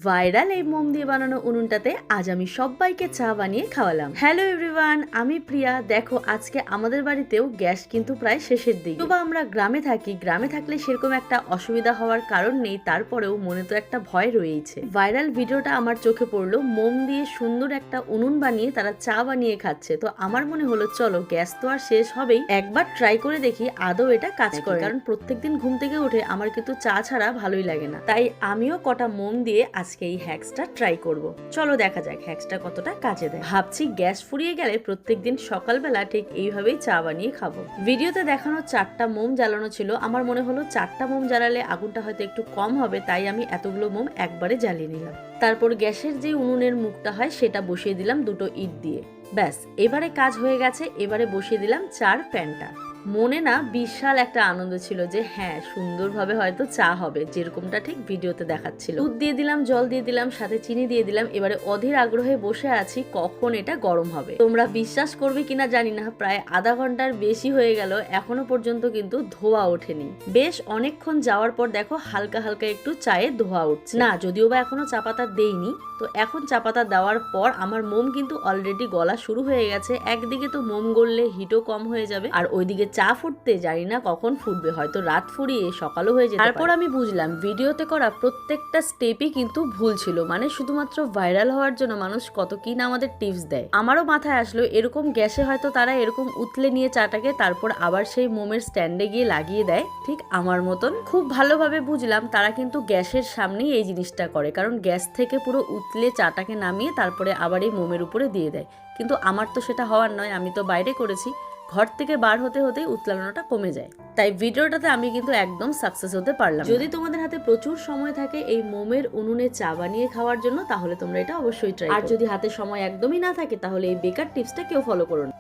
Viral এই মোম দিয়ে বানানো উনুনটাতে আজ আমি সবাইকে চা বানিয়ে খাওয়ালাম। হ্যালো এভরিওয়ান, আমি প্রিয়া। দেখো আজকে আমাদের বাড়িতেও গ্যাস কিন্তু প্রায় শেষের দিকে। তবে আমরা গ্রামে থাকি, গ্রামে থাকলে সেরকম একটা অসুবিধা হওয়ার কারণ নেই, তারপরেও মনে তো একটা ভয় রয়েছে। ভাইরাল ভিডিওটা আমার চোখে পড়লো, মোম দিয়ে সুন্দর একটা উনুন বানিয়ে তারা চা বানিয়ে খাচ্ছে। তো আমার মনে হলো চলো গ্যাস তো আর শেষ হবেই, একবার ট্রাই করে দেখি আদৌ এটা কাজ করে। কারণ প্রত্যেকদিন ঘুম থেকে উঠে আমার কিন্তু চা ছাড়া ভালোই লাগে না, তাই আমিও কটা মোম দিয়ে আজকে এই হ্যাক্সটা ট্রাই করব। চলো দেখা যাক হ্যাক্সটা কতটা কাজে দেয়। ভাবছি গ্যাস ফুরিয়ে গেলে প্রত্যেকদিন সকালবেলা ঠিক এইভাবেই চা বানিয়ে খাবো। ভিডিওতে দেখানো 4টা মোম জ্বালানো ছিল, আমার মনে হলো 4টা মোম জ্বালালে আগুনটা হয়তো একটু কম হবে, তাই আমি এতগুলো মোম একবারে জ্বালিয়ে নিলাম। তারপর গ্যাসের যে উনুনের মুখটা হয় সেটা বসিয়ে দিলাম দুটো ইট দিয়ে। ব্যাস এবারে কাজ হয়ে গেছে। এবারে বসিয়ে দিলাম চার প্যানটা। মনে না বিশাল একটা আনন্দ ছিল যে হ্যাঁ সুন্দরভাবে হয়তো চা হবে, যেরকমটা ঠিক ভিডিওতে দেখাচ্ছিল। দুধ দিয়ে দিলাম, জল দিয়ে দিলাম, সাথে চিনি দিয়ে দিলাম। এবারে অধীর আগ্রহে বসে আছি কখন এটা গরম হবে। তোমরা বিশ্বাস করবে কিনা জানি না, প্রায় আধা ঘন্টার বেশি হয়ে গেল, এখনো পর্যন্ত কিন্তু ধোয়া ওঠেনি। বেশ অনেকক্ষণ যাওয়ার পর দেখো হালকা হালকা একটু চায়ে ধোয়া উঠছে। না যদিও বা এখনো চা পাতা দেইনি, তো এখন চা পাতা দেওয়ার পর আমার মোম কিন্তু অলরেডি গলা শুরু হয়ে গেছে। একদিকে তো মোম গললে হিটও কম হয়ে যাবে, আর ওইদিকে চা ফুটতে জানি না কখন ফুটবে, হয়তো রাত ফুরিয়ে সকালও হয়ে যেতে পারে। তারপর আমি বুঝলাম ভিডিওতে করা প্রত্যেকটা স্টেপই কিন্তু ভুল ছিল, মানে শুধুমাত্র ভাইরাল হওয়ার জন্য মানুষ কত কি না আমাদের টিপস দেয়। আমারও মাথায় আসলো এরকম গ্যাসে হয়তো তারা এরকম উতলে নিয়ে চাটাকে তারপর আবার সেই মোমের স্ট্যান্ডে গিয়ে লাগিয়ে দেয়, ঠিক আমার মতন। খুব ভালোভাবে বুঝলাম তারা কিন্তু গ্যাসের সামনেই এই জিনিসটা করে, কারণ গ্যাস থেকে পুরো উতলে চাটাকে নামিয়ে তারপরে আবার এই মোমের উপরে দিয়ে দেয়। কিন্তু আমার তো সেটা হওয়ার নয়, আমি তো বাইরে করেছি। ঘর থেকে বার হতে হতেই উতলানোটা কমে যায়, তাই ভিডিওটাতে আমি কিন্তু একদম সাকসেস হতে পারলাম। যদি তোমাদের হাতে প্রচুর সময় থাকে এই মোমের উনুনে চা বানিয়ে খাওয়ার জন্য, তাহলে তোমরা এটা অবশ্যই ট্রাই করো। আর যদি হাতে সময় একদমই না থাকে তাহলে এই বেকার টিপসটা কেউ ফলো করো না।